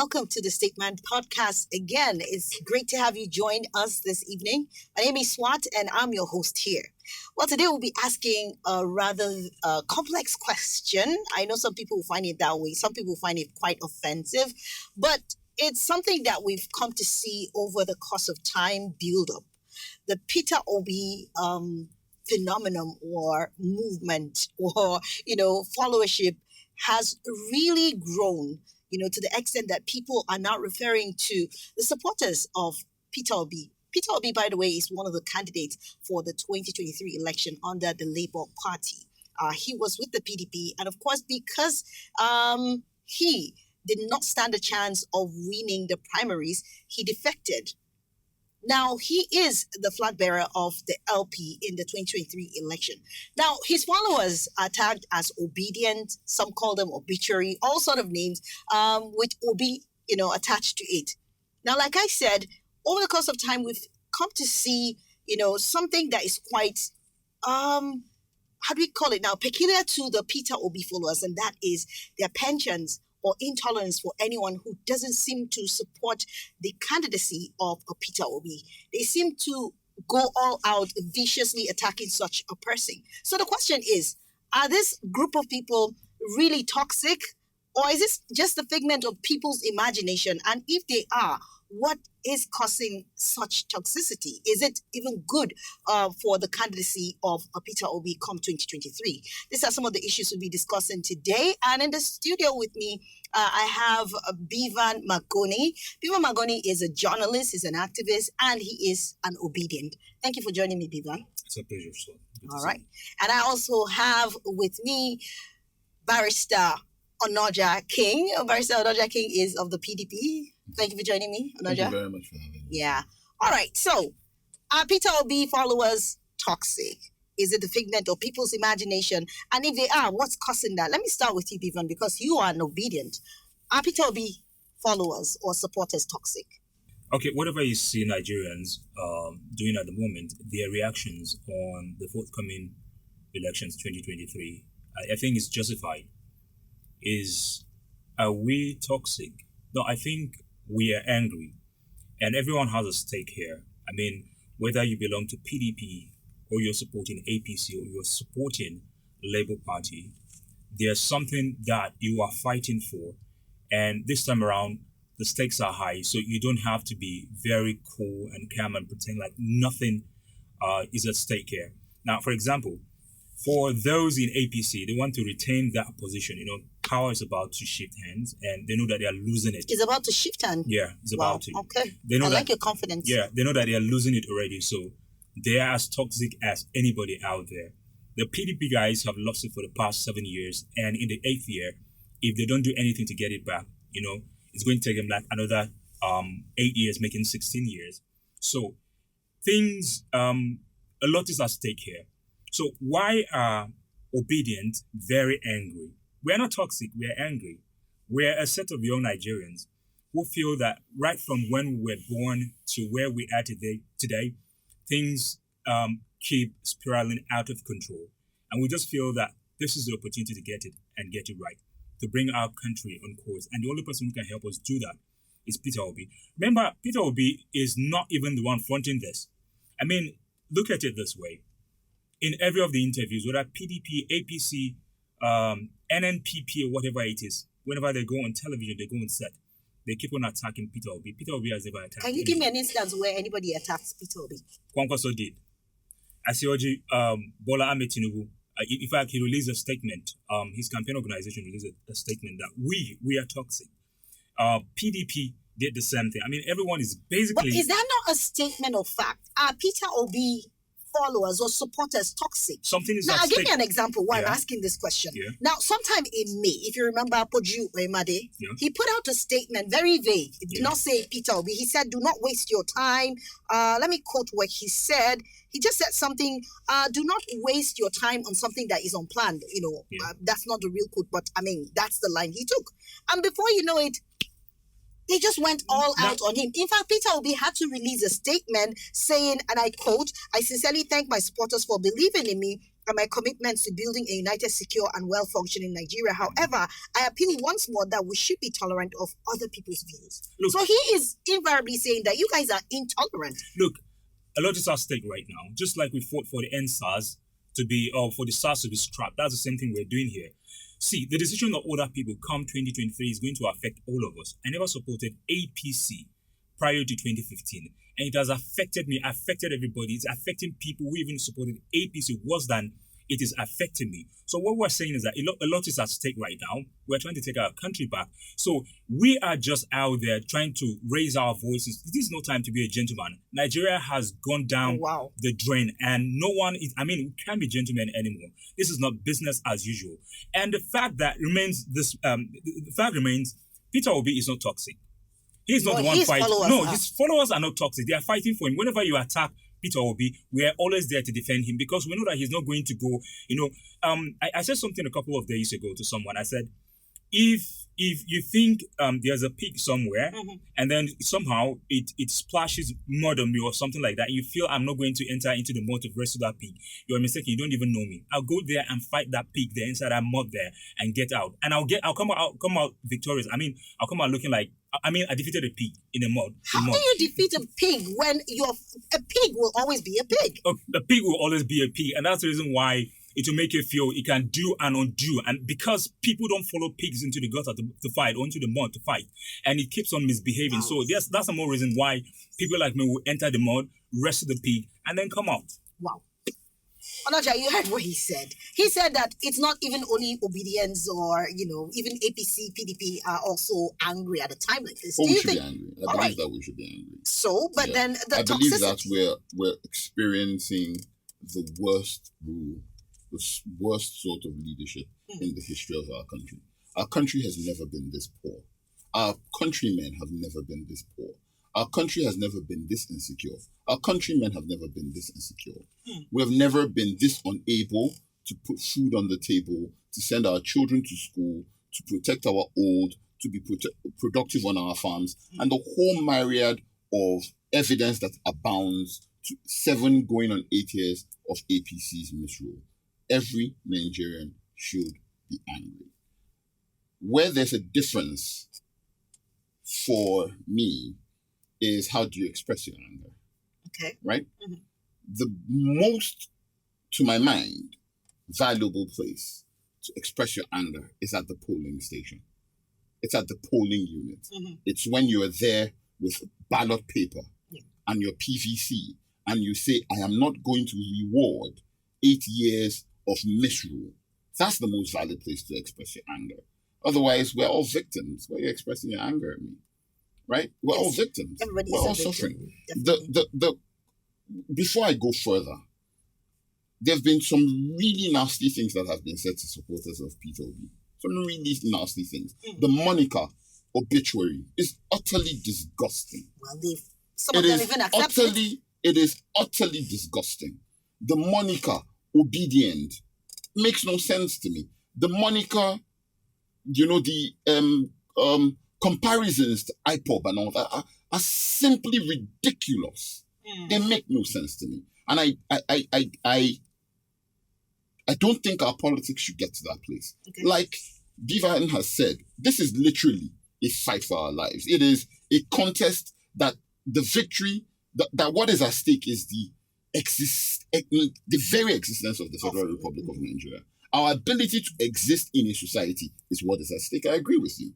welcome to the Statement Podcast again. It's great to have you join us this evening. My name is Swat, and I'm your host here. Well, today we'll be asking a rather complex question. I know some people will find it that way, some people find it quite offensive, but it's something that we've come to see over the course of time build up. The Peter Obi phenomenon or movement or, followership has really grown, to the extent that people are now referring to the supporters of Peter Obi. Peter Obi, by the way, is one of the candidates for the 2023 election under the Labour Party. He was with the PDP, and of course, because he did not stand a chance of winning the primaries, he defected. Now, he is the flag bearer of the LP in the 2023 election. Now, his followers are tagged as obedient. Some call them obituary, all sort of names with Obi, attached to it. Now, like I said, over the course of time, we've come to see, something that is quite, how do we call it now, peculiar to the Peter Obi followers, and that is their penchants or intolerance for anyone who doesn't seem to support the candidacy of a Peter Obi. They seem to go all out viciously attacking such a person. So the question is, are this group of people really toxic, or is this just a figment of people's imagination? And if they are, what is causing such toxicity? Is it even good for the candidacy of Peter Obi come 2023? These are some of the issues we'll be discussing today. And in the studio with me, I have Bivan Magoni. Bivan Magoni is a journalist, he's an activist, and he is an obedient. Thank you for joining me, Bivan. It's a pleasure, sir. All right. And I also have with me Barrister Onoja King. Barrister Onoja King is of the PDP. Thank you for joining me, Onoja. Thank you very much for having me. Yeah. All right. So, are Peter Obi followers toxic? Is it the figment of people's imagination? And if they are, what's causing that? Let me start with you, Bivan, because you are an obedient. Are Peter Obi followers or supporters toxic? Okay, whatever you see Nigerians doing at the moment, their reactions on the forthcoming elections 2023, I think is justified. Are we toxic? No, I think we are angry, and everyone has a stake here. I mean, whether you belong to PDP or you're supporting APC or you're supporting Labour Party, there's something that you are fighting for, and this time around, the stakes are high, so you don't have to be very cool and calm and pretend like nothing is at stake here. Now, for example, for those in APC, they want to retain that position. Power is about to shift hands, and they know that they are losing it. It's about to shift hands? Yeah, it's about to. Okay. They know like your confidence. Yeah, they know that they are losing it already, so they are as toxic as anybody out there. The PDP guys have lost it for the past 7 years, and in the 8th year, if they don't do anything to get it back, it's going to take them like another 8 years, making 16 years. So things, a lot is at stake here. So why are obedient very angry? We're not toxic, we're angry. We're a set of young Nigerians who feel that right from when we were born to where we are today, things keep spiraling out of control. And we just feel that this is the opportunity to get it and get it right, to bring our country on course. And the only person who can help us do that is Peter Obi. Remember, Peter Obi is not even the one fronting this. I mean, look at it this way. In every of the interviews, whether PDP, APC, NNPP, or whatever it is, whenever they go on television, they go on set, they keep on attacking Peter Obi. Peter Obi has never attacked Can you give me an instance where anybody attacks Peter Obi? Kwankwaso did. Asioji, Bola Ahmed Tinubu, in fact, he released a statement. His campaign organization released a statement that we are toxic. PDP did the same thing. I mean, everyone is basically... But is that not a statement of fact? Are Peter Obi followers or supporters toxic? Something is now, at I'll give stake. you an example why I'm Yeah. asking this question. Yeah. Now, sometime in May, if you remember Poju Oemade, Yeah. he put out a statement, very vague. He did Yeah. not say Peter Obi. He said, do not waste your time. Let me quote what he said. He just said something, do not waste your time on something that is unplanned. Yeah. That's not the real quote, but I mean, that's the line he took. And before you know it, they just went all out on him. In fact, Peter Obi had to release a statement saying, and I quote, "I sincerely thank my supporters for believing in me and my commitments to building a united, secure, and well-functioning Nigeria. However, I appeal once more that we should be tolerant of other people's views. Look, So he is invariably saying that you guys are intolerant. look, a lot is at stake right now. Just like we fought for the NSAS to be, or for the SARS to be scrapped, that's the same thing we're doing here. See, the decision of other people come 2023 is going to affect all of us. I never supported APC prior to 2015, and it has affected me, affected everybody. It's affecting people who even supported APC worse than it is affecting me. So what we're saying is that a lot is at stake right now. We're trying to take our country back. So we are just out there trying to raise our voices. This is no time to be a gentleman. Nigeria has gone down the drain, and no one is, we can't be gentlemen anymore. This is not business as usual. And the fact remains, Peter Obi is not toxic. He's not the one fighting. No, his followers are not toxic. They are fighting for him. Whenever you attack Peter Obi, we are always there to defend him because we know that he's not going to go. I said something a couple of days ago to someone. I said, if you think there's a pig somewhere, and then somehow it splashes mud on me or something like that, you feel I'm not going to enter into the mud to rescue that pig, you're mistaken. You don't even know me. I'll go there and fight that pig there inside that mud there and get out, and I'll come out victorious. I'll come out looking like I defeated a pig in the mud. How do you defeat a pig when a pig will always be a pig? A pig will always be a pig, and that's the reason why it will make you feel it can do and undo. And because people don't follow pigs into the gutter to fight, or into the mud to fight, and it keeps on misbehaving. Wow. So that's a more reason why people like me will enter the mud, rescue the pig, and then come out. Wow. Onaja, you heard what he said. He said that it's not even only obedience or, even APC, PDP are also angry at a time like this. Do you think? Be angry. I believe that we should be angry. So, but then the toxicity. I believe that we're experiencing the worst rule, the worst sort of leadership in the history of our country. Our country has never been this poor. Our countrymen have never been this poor. Our country has never been this insecure. Our countrymen have never been this insecure. We have never been this unable to put food on the table, to send our children to school, to protect our old, to be productive on our farms, and the whole myriad of evidence that abounds to 7 going on 8 years of APC's misrule. Every Nigerian should be angry. Where there's a difference for me is how do you express your anger? Okay. Right? Mm-hmm. The most, to my mind, valuable place to express your anger is at the polling station. It's at the polling unit. Mm-hmm. It's when you're there with ballot paper and your PVC and you say, I am not going to reward 8 years of misrule. That's the most valid place to express your anger. Otherwise, we're all victims. Why are you expressing your anger at me? Right? We're all victims. We're all suffering. Before I go further, there have been some really nasty things that have been said to supporters of Peter Obi. Some really nasty things. The moniker obituary is utterly disgusting. Well, some of them even accept it. It is utterly disgusting. The moniker obedient makes no sense to me. The moniker, the comparisons to IPOB and all that are simply ridiculous. They make no sense to me. And I don't think our politics should get to that place. Okay. Like Divan has said, this is literally a fight for our lives. It is a contest that the victory, that what is at stake is the very existence of the Federal Republic of Nigeria. Our ability to exist in a society is what is at stake. I agree with you.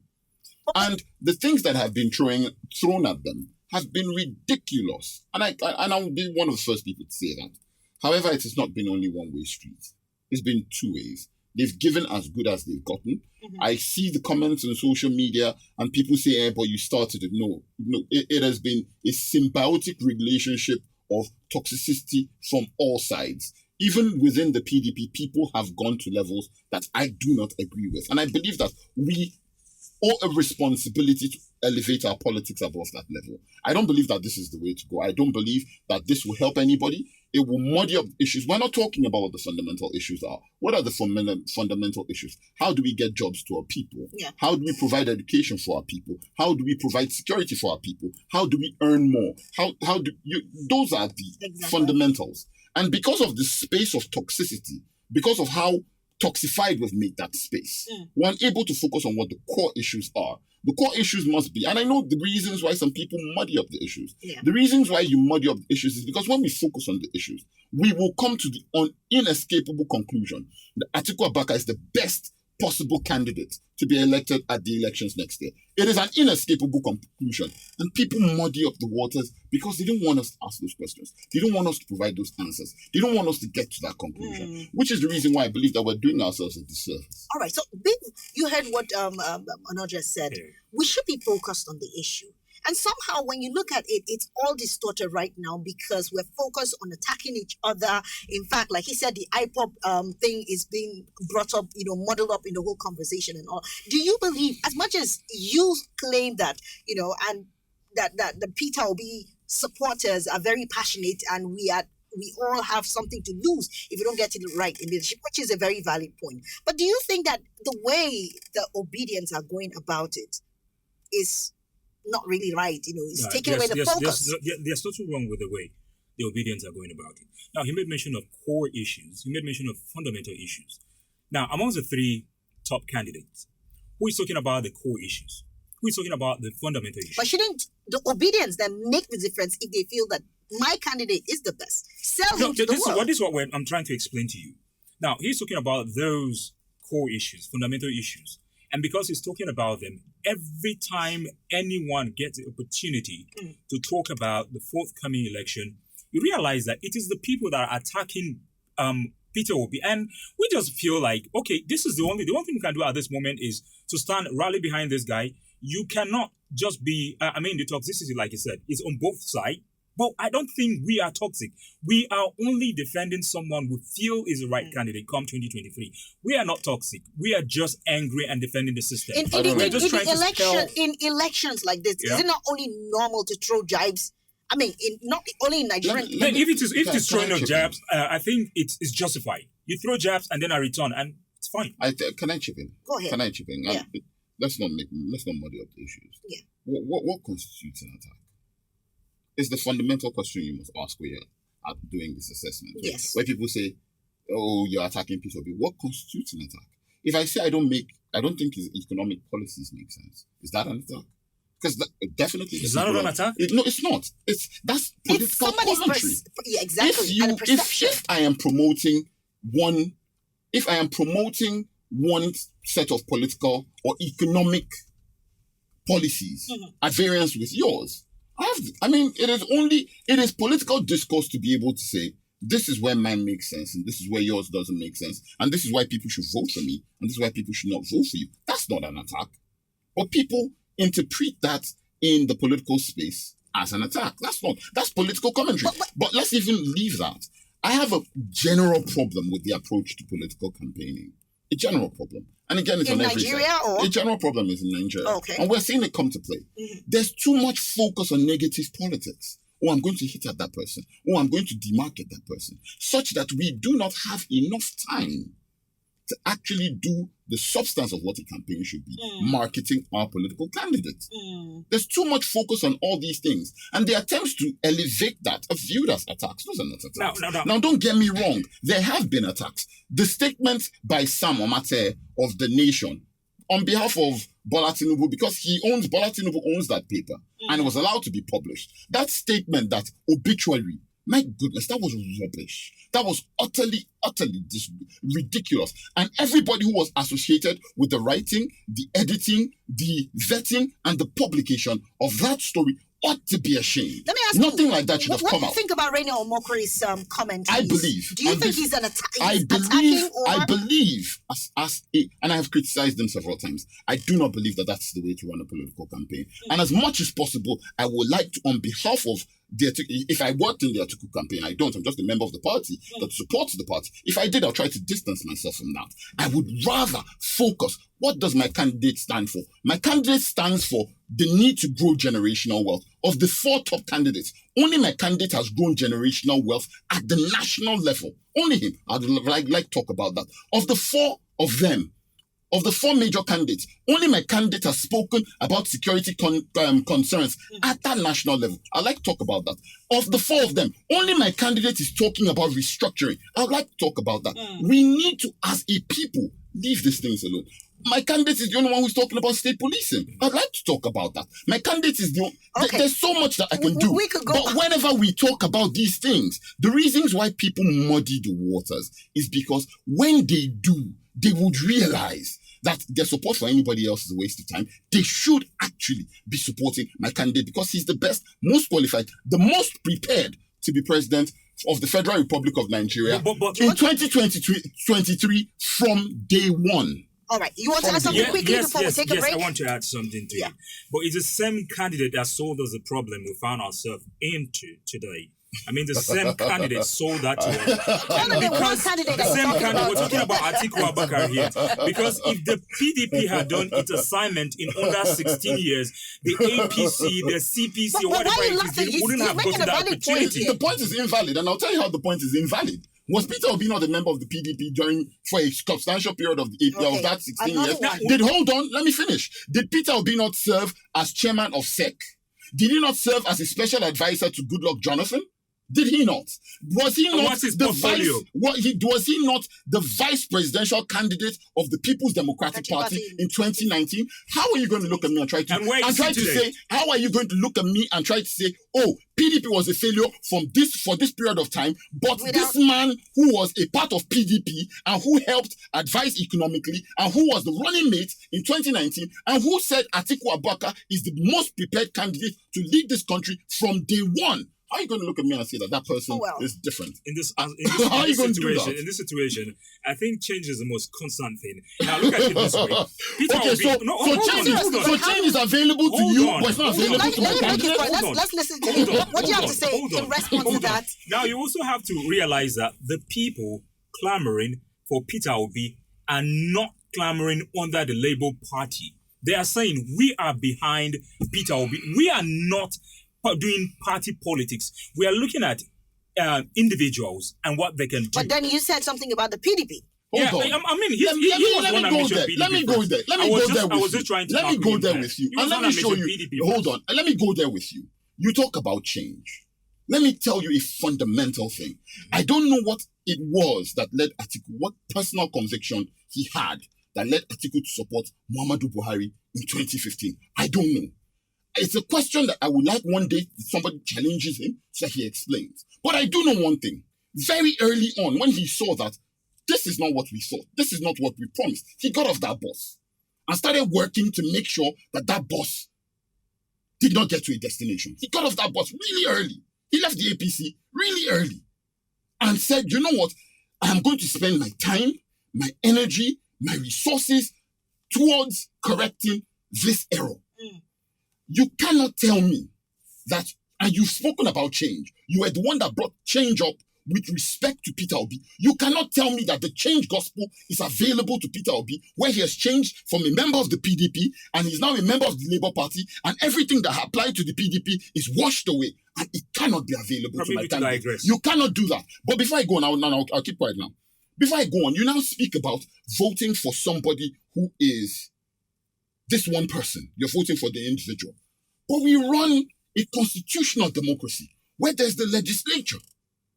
And the things that have been thrown at them have been ridiculous. And I'll be one of the first people to say that. However, it has not been only one-way street. It's been 2 ways. They've given as good as they've gotten. Mm-hmm. I see the comments on social media and people say, but you started it. No, it has been a symbiotic relationship of toxicity from all sides. Even within the PDP, people have gone to levels that I do not agree with. And I believe that we owe a responsibility to elevate our politics above that level. I don't believe that this is the way to go. I don't believe that this will help anybody. It will muddy up issues. We're not talking about what the fundamental issues are. What are the fundamental issues? How do we get jobs to our people? Yeah. How do we provide education for our people? How do we provide security for our people? How do we earn more? Those are the fundamentals. And because of the space of toxicity because of how toxified we've made that space. We're unable to focus on what the core issues are. The core issues must be, and I know the reasons why some people muddy up the issues. Yeah. The reasons why you muddy up the issues is because when we focus on the issues, we will come to the inescapable conclusion that Atiku Abubakar is the best possible candidate to be elected at the elections next year. It is an inescapable conclusion. And people muddy up the waters because they don't want us to ask those questions. They don't want us to provide those answers. They don't want us to get to that conclusion, which is the reason why I believe that we're doing ourselves a disservice. All right. So you heard what Onoja said. Yeah. We should be focused on the issue. And somehow when you look at it, it's all distorted right now because we're focused on attacking each other. In fact, like he said, the IPOP thing is being brought up, muddled up in the whole conversation and all. Do you believe, as much as you claim that, and that the Peter Obi supporters are very passionate and we all have something to lose if we don't get it right in leadership, which is a very valid point. But do you think that the way the Obedience are going about it is not really right? It's taking away the focus. There's nothing wrong with the way the Obedience are going about it. Now, he made mention of core issues. He made mention of fundamental issues. Now, amongst the three top candidates, who is talking about the core issues? Who is talking about the fundamental issues? But shouldn't the Obedience then make the difference if they feel that my candidate is the best? Sell him to the world. This is what I'm trying to explain to you. Now, he's talking about those core issues, fundamental issues. And because he's talking about them, every time anyone gets the opportunity to talk about the forthcoming election, you realize that it is the people that are attacking Peter Obi. And we just feel like, okay, this is the one thing we can do at this moment is to stand, rally behind this guy. You cannot just be, the toxicity, like you said, is on both sides. But I don't think we are toxic. We are only defending someone we feel is the right candidate come 2023. We are not toxic. We are just angry and defending the system. In elections like this, is it not only normal to throw jibes? Not only in Nigeria. If it is throwing of jabs, I think it's justified. You throw jabs and then I return, and it's fine. Can I chip in? Go ahead. Can I chip in? Yeah. Let's not muddy up the issues. Yeah. What constitutes an attack? Is the fundamental question you must ask when you're doing this assessment. Yes. Where people say, "Oh, you're attacking Peter Obi." What constitutes an attack? If I say I don't think his economic policies make sense, is that an attack? Because definitely, is that not an attack? No, it's not. That's political commentary. Yeah, exactly. If I am promoting one set of political or economic policies at variance with yours, it is political discourse to be able to say, this is where mine makes sense and this is where yours doesn't make sense. And this is why people should vote for me and this is why people should not vote for you. That's not an attack. But people interpret that in the political space as an attack. That's political commentary. But let's even leave that. I have a general problem with the approach to political campaigning. A general problem. And again, it's in on every Nigeria side. or? A general problem is in Nigeria. Okay. And we're seeing it come to play. There's too much focus on negative politics. Oh, I'm going to hit at that person. Oh, I'm going to demarket that person. Such that we do not have enough time to actually do the substance of what a campaign should be, marketing our political candidate. There's too much focus on all these things. And the attempts to elevate that are viewed as attacks. Those are not attacks. No. Now, don't get me wrong. There have been attacks. The statement by Sam Omate of The Nation on behalf of Bola Tinubu, because Bola Tinubu owns that paper and it was allowed to be published. That statement, that obituary, my goodness, that was rubbish. That was utterly ridiculous. And everybody who was associated with the writing, the editing, the vetting, and the publication of that story ought to be ashamed. Let me ask Nothing you, like that should have come out. What do you think about Rainer Omokri's commentaries? I believe. Do you think he's an attacking? I believe, and I have criticized them several times, I do not believe that that's the way to run a political campaign. And as much as possible, I would like to, on behalf of if I worked in the Atiku campaign, I don't. I'm just a member of the party that supports the party. If I did, I'll try to distance myself from that. I would rather focus. What does my candidate stand for? My candidate stands for the need to grow generational wealth. Of the 4 top candidates, only my candidate has grown generational wealth at the national level. Only him. I'd like to talk about that. Of the 4 of them, of the 4 major candidates, only my candidate has spoken about security concerns at that national level. I'd like to talk about that. Of the 4 of them, only my candidate is talking about restructuring. I'd like to talk about that. We need to, as a people, leave these things alone. My candidate is the only one who's talking about state policing. I'd like to talk about that. My candidate is the there's so much that I can do. We could go. But whenever we talk about these things, the reasons why people muddy the waters is because when they do, they would realize that their support for anybody else is a waste of time. They should actually be supporting my candidate because he's the best, most qualified, the most prepared to be president of the Federal Republic of Nigeria in 2023 from day one. All right. You want to add something quickly before we take a break? I want to add something to it. But it's the same candidate that sold us the problem we found ourselves into today. I mean, the same candidate sold that to us. The same candidate, we're talking about Atiku Abubakar here. Because if the PDP had done its assignment in under 16 years, the APC, the CPC, whatever it is, they wouldn't have gotten that opportunity. The point is invalid, and I'll tell you how the point is invalid. Was Peter Obi not a member of the PDP for a substantial period of that 16 years? Hold on, let me finish. Did Peter Obi not serve as chairman of SEC? Did he not serve as a special advisor to Goodluck Jonathan? Did he not? Was he not the vice presidential candidate of the People's Democratic Party in 2019? How are you going to look at me and try to say, how are you going to look at me and try to say, oh, PDP was a failure for this period of time, but this man who was a part of PDP and who helped advise economically and who was the running mate in 2019 and who said Atiku Abubakar is the most prepared candidate to lead this country from day one. How are you going to look at me and say that person is different? In this situation, I think change is the most constant thing. Now look at it this way. Change is available to you, but it's not available to my candidate. Let's listen to you. What do you have to say in response to that? Now you also have to realize that the people clamoring for Peter Obi are not clamoring under the Labour Party. They are saying we are behind Peter Obi. We are not doing party politics. We are looking at individuals and what they can do. But then you said something about the PDP. Hold on. I mean, he was one that mentioned PDP. Let me go there. Let me go there with you. And let me show you. Hold on. And let me go there with you. You talk about change. Let me tell you a fundamental thing. I don't know what it was that led Atiku, what personal conviction he had that led Atiku to support Muhammadu Buhari in 2015. I don't know. It's a question that I would like one day somebody challenges him so that he explains. But I do know one thing. Very early on, when he saw that this is not what we thought, this is not what we promised, he got off that bus and started working to make sure that bus did not get to a destination. He got off that bus really early. He left the APC really early and said, you know what? I am going to spend my time, my energy, my resources towards correcting this error. You cannot tell me that, and you've spoken about change. You were the one that brought change up with respect to Peter Obi. You cannot tell me that the change gospel is available to Peter Obi, where he has changed from a member of the PDP and he's now a member of the Labour Party, and everything that applied to the PDP is washed away, and it cannot be available to my candidate. You cannot do that. But before I go on, I'll keep quiet now. Before I go on, you now speak about voting for somebody who is this one person. You're voting for the individual. But we run a constitutional democracy where there's the legislature,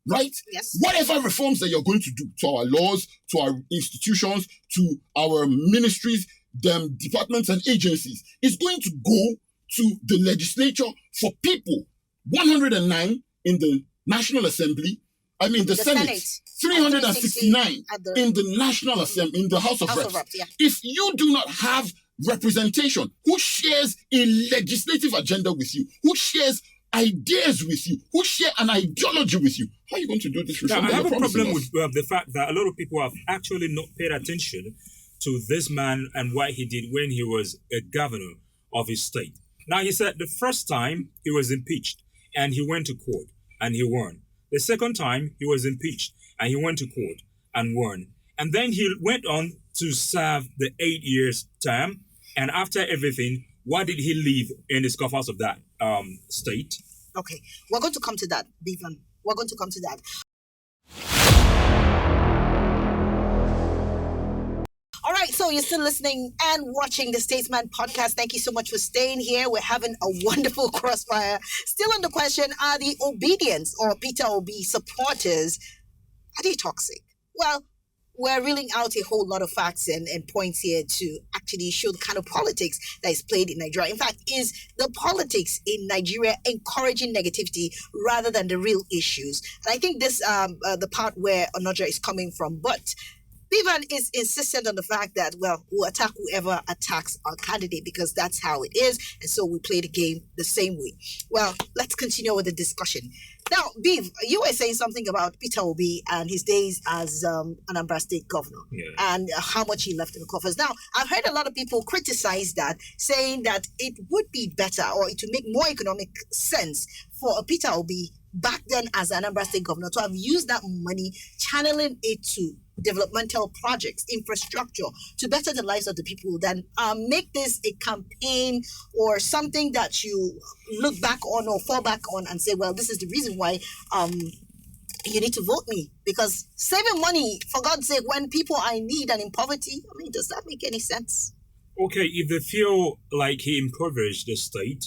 right? Yes. Whatever reforms that you're going to do to our laws, to our institutions, to our ministries, them departments and agencies, is going to go to the legislature for people. 109 in the National Assembly. I mean, the Senate. 369 in the National Assembly, in the House of Reps. If you do not have representation, who shares a legislative agenda with you, who shares ideas with you, who share an ideology with you, how are you going to do this reform? Now, I have a problem with the fact that a lot of people have actually not paid attention to this man and what he did when he was a governor of his state. Now, he said the first time he was impeached and he went to court and he won. The second time he was impeached and he went to court and won. And then he went on to serve the 8 years term. And after everything, why did he leave in the coffers of that state? Okay, we're going to come to that, Bevan. We're going to come to that. All right. right, so you're still listening and watching the Statesman podcast. Thank you so much for staying here. We're having a wonderful crossfire. Still on the question, are the obedience or Peter Obi supporters, are they toxic? Well, we're reeling out a whole lot of facts and points here to actually show the kind of politics that is played in Nigeria. In fact, is the politics in Nigeria encouraging negativity rather than the real issues? And I think this the part where Onoja is coming from. But Vivan is insistent on the fact that, well, we'll attack whoever attacks our candidate because that's how it is. And so we play the game the same way. Well, let's continue with the discussion. Now, Viv, you were saying something about Peter Obi and his days as Anambra State governor and how much he left in the coffers. Now, I've heard a lot of people criticize that, saying that it would be better or it would make more economic sense for Peter Obi back then as Anambra State governor to have used that money, channeling it to developmental projects, infrastructure, to better the lives of the people, than make this a campaign or something that you look back on or fall back on and say, well, this is the reason why you need to vote me. Because saving money, for God's sake, when people are in need and in poverty, I mean, does that make any sense? Okay, if they feel like he impoverished the state,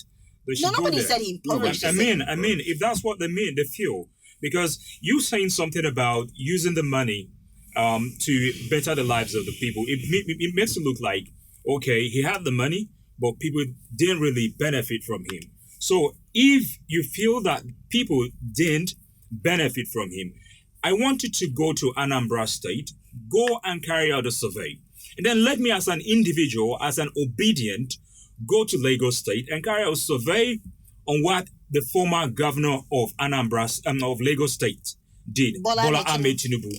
they should nobody go there. said he impoverished. I mean, if that's what they mean, they feel. Because you saying something about using the money to better the lives of the people, it makes it look like, okay, he had the money, but people didn't really benefit from him. So if you feel that people didn't benefit from him, I want you to go to Anambra State, go and carry out a survey. And then let me, as an individual, as an obedient, go to Lagos State and carry out a survey on what the former governor of of Lagos State did, Bola Ahmed Tinubu.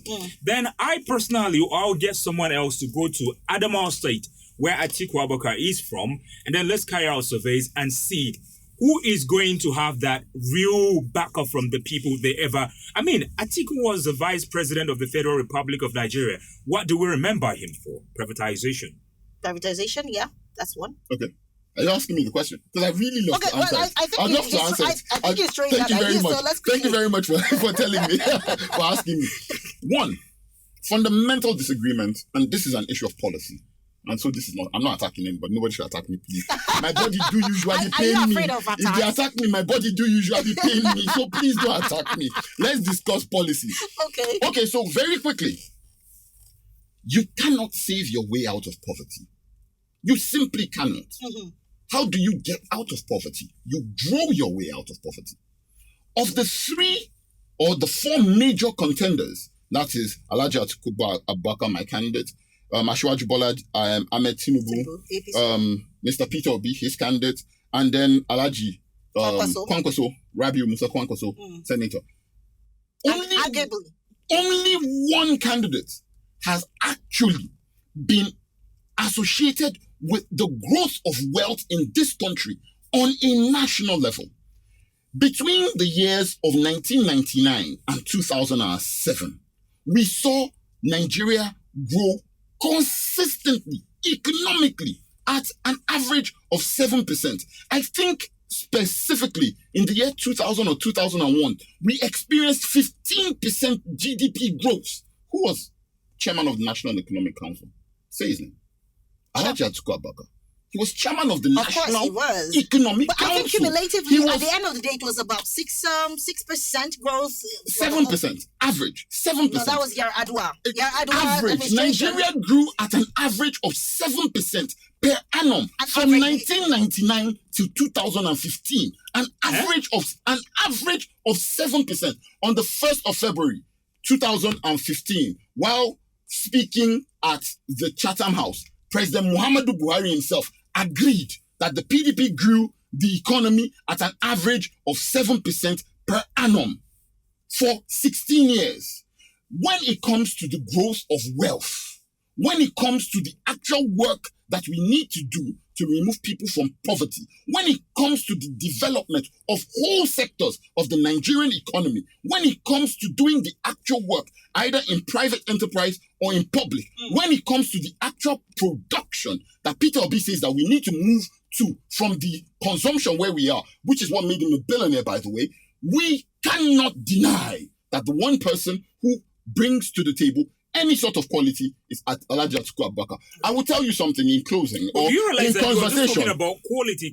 Then I personally, I'll get someone else to go to Adamawa State, where Atiku Abubakar is from, and then let's carry out surveys and see who is going to have that real backup from the people they ever... I mean, Atiku was the vice president of the Federal Republic of Nigeria. What do we remember him for? Privatization. Privatization, yeah, that's one. Okay. Are you asking me the question? Because I really love to answer it. I'd love to answer it. I think it's trying that idea, so let's Thank you very much for telling me, for asking me. One, fundamental disagreement, and this is an issue of policy. And so this is not, I'm not attacking him, but nobody should attack me, please. My body do usually pain me. Afraid of attacks? If they attack me, my body do usually pain me. So please don't attack me. Let's discuss policy. Okay, so very quickly. You cannot save your way out of poverty. You simply cannot. Mm-hmm. How do you get out of poverty? You grow your way out of poverty. Of the three or the four major contenders, that is Alhaji Atiku Abubakar, my candidate, Asiwaju Bola Ahmed Tinubu, Mr. Peter Obi, his candidate, and then Alhaji Kwankwaso, Rabiu Musa Kwankwaso, Senator. Only one candidate has actually been associated with the growth of wealth in this country on a national level. Between the years of 1999 and 2007, we saw Nigeria grow consistently, economically, at an average of 7%. I think specifically in the year 2000 or 2001, we experienced 15% GDP growth. Who was chairman of the National Economic Council? Say his name. Alhaji Atiku Abubakar. He was chairman of the National Economic Council. But I think cumulatively, at the end of the day, it was about 6% growth. 7%. Average. 7%. No, that was Yar'Adua. Average. Nigeria grew at an average of 7% per annum from 1999 to 2015. An average of 7% on the 1st of February 2015. While speaking at the Chatham House, President Muhammadu Buhari himself agreed that the PDP grew the economy at an average of 7% per annum for 16 years. When it comes to the growth of wealth, when it comes to the actual work that we need to do to remove people from poverty, when it comes to the development of whole sectors of the Nigerian economy, when it comes to doing the actual work, either in private enterprise or in public, when it comes to the actual production that Peter Obi says that we need to move to from the consumption where we are, which is what made him a billionaire, by the way, we cannot deny that the one person who brings to the table any sort of quality is at Alhaji Atiku Abubakar. I will tell you something in closing or you realize in that you're just conversation. talking about quality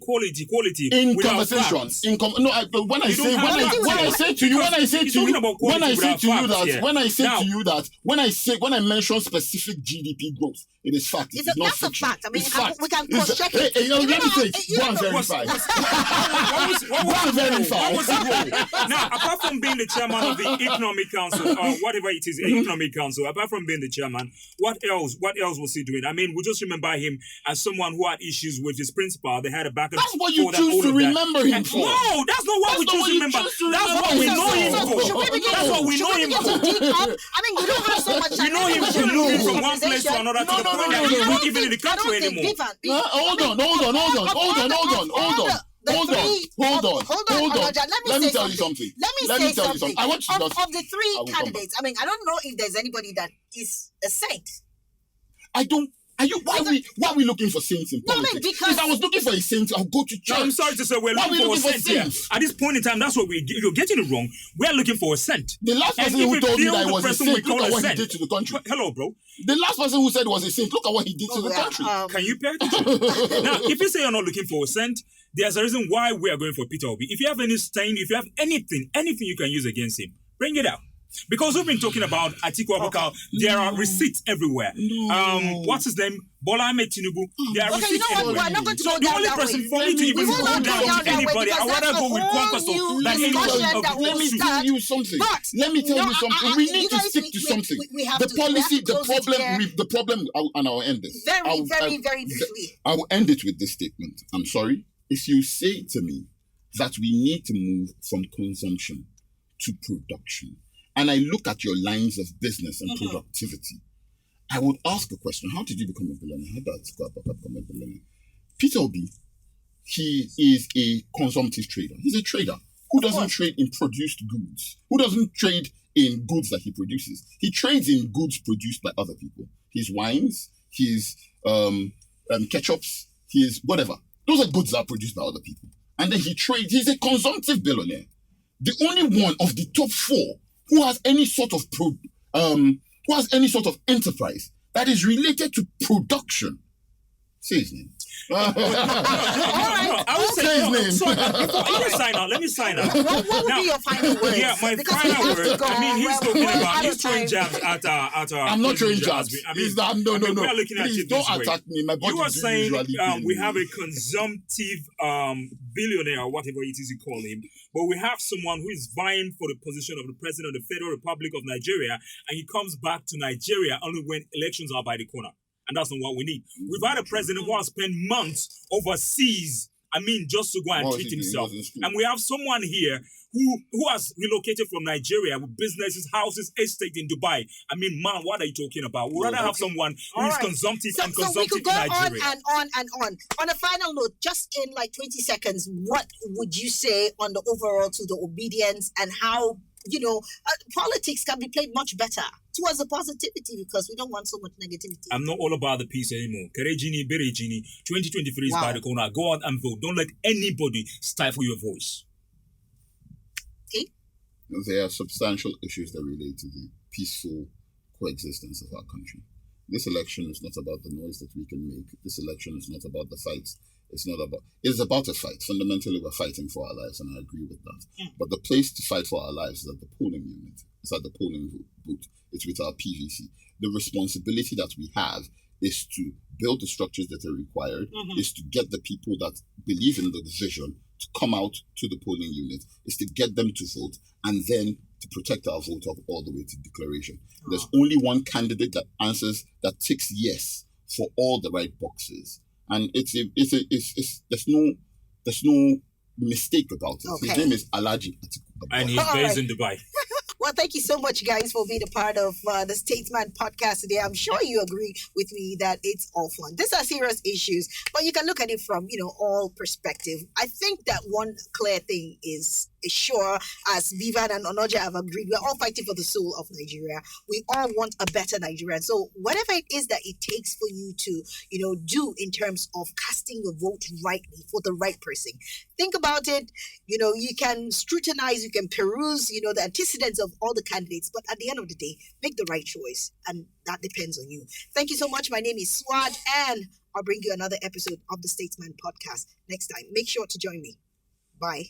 In without conversation, facts. when I say to you when I mention specific GDP growth, it is fact. It is not that's a fiction. fact. I mean, It's fact. we can cross-check it. Hey, let me say it. You Go and know, verify. What was the role? Now, apart from being the chairman of the Economic Council, or whatever it is, Economic Council, apart from being the chairman, what else was he doing? I mean, we just remember him as someone who had issues with his principal. They had a back and That's what you forth choose and to all of that. remember him for. No, that's not what we choose to remember. That's what we know him for. That's what we know him for. I mean, you don't have so much time. We know him for moving from one place to another to the point that he's not even in the country anymore. Hold on. Let me tell you something. I want you to of the three candidates, I mean, I don't know if there's anybody that is a saint. Why are we looking for saints in politics? Because if I was looking for a saint, I'll go to church. No, I'm sorry to say we're looking for a saint here. At this point in time, that's what you're getting it wrong. We're looking for a saint. The last person who told me that I was a saint, look at what he did to the country. Hello, bro. The last person who said was a saint, look at what he did to the country. Can you pay attention? Now, if you say you're not looking for a saint, there's a reason why we are going for Peter Obi. If you have any stain, if you have anything you can use against him, bring it out. Because we've been talking about Atiku Abubakar, there are receipts everywhere. What's his name? Bola Ahmed Tinubu. There are receipts everywhere. We're not going to so go the down only that person way. for me to even go down to anybody, I rather go with Kwankwaso than anybody. Let me tell you something. We need to stick to something. The problem, and I'll end this. Very briefly. I will end it with this statement. I'm sorry. If you say to me that we need to move from consumption to production, and I look at your lines of business and productivity, I would ask a question. How did you become a billionaire? How did Atiku Abubakar become a billionaire? Peter Obi, he is a consumptive trader. He's a trader who doesn't trade in produced goods, who doesn't trade in goods that he produces. He trades in goods produced by other people. His wines, his ketchups, his whatever. Those are goods that are produced by other people. And then he trades. He's a consumptive billionaire. The only one of the top four who has any sort of enterprise that is related to production. Say his name. I would say his name. So, let me sign out. What would be your final words? Yeah, my final word. I mean, he's throwing jabs at I'm not throwing jabs. No. We are looking at Please it don't this attack me. My body you are saying we have a a consumptive billionaire, or whatever it is you call him, but we have someone who is vying for the position of the president of the Federal Republic of Nigeria, and he comes back to Nigeria only when elections are by the corner. And that's not what we need. We've had a president who has spent months overseas, just to go and treat himself. And we have someone here who has relocated from Nigeria with businesses, houses, estate in Dubai. Man, what are you talking about? We'd rather have someone who is consumptive and consumptive in Nigeria. So we could go on. On a final note, just in 20 seconds, what would you say on the overall to the obedience and how politics can be played much better towards the positivity, because we don't want so much negativity. I'm not all about the peace anymore. Kerejini, Berejini, 2023 is by the corner. Go out and vote. Don't let anybody stifle your voice. Okay. There are substantial issues that relate to the peaceful coexistence of our country. This election is not about the noise that we can make. This election is not about the fights. It's about a fight. Fundamentally, we're fighting for our lives, and I agree with that. But the place to fight for our lives is at the polling unit. It's at the polling booth. It's with our PVC. The responsibility that we have is to build the structures that are required, is to get the people that believe in the vision to come out to the polling unit, is to get them to vote, and then to protect our vote up all the way to declaration. There's only one candidate that ticks yes for all the right boxes. And there's no mistake about it. Okay. His name is Alhaji Atiku Abubakar. And he's based in Dubai. Well, thank you so much, guys, for being a part of the Statesman podcast today. I'm sure you agree with me that it's all fun. These are serious issues, but you can look at it from, all perspective. I think that one clear thing is sure, as Vivan and Onoja have agreed, we're all fighting for the soul of Nigeria. We all want a better Nigeria. So whatever it is that it takes for you to, do in terms of casting your vote rightly for the right person, think about it. You can scrutinize, you can peruse, the antecedents of all the candidates, but at the end of the day, make the right choice. And that depends on you. Thank you so much. My name is Swad, and I'll bring you another episode of the Statesman podcast next time. Make sure to join me. Bye.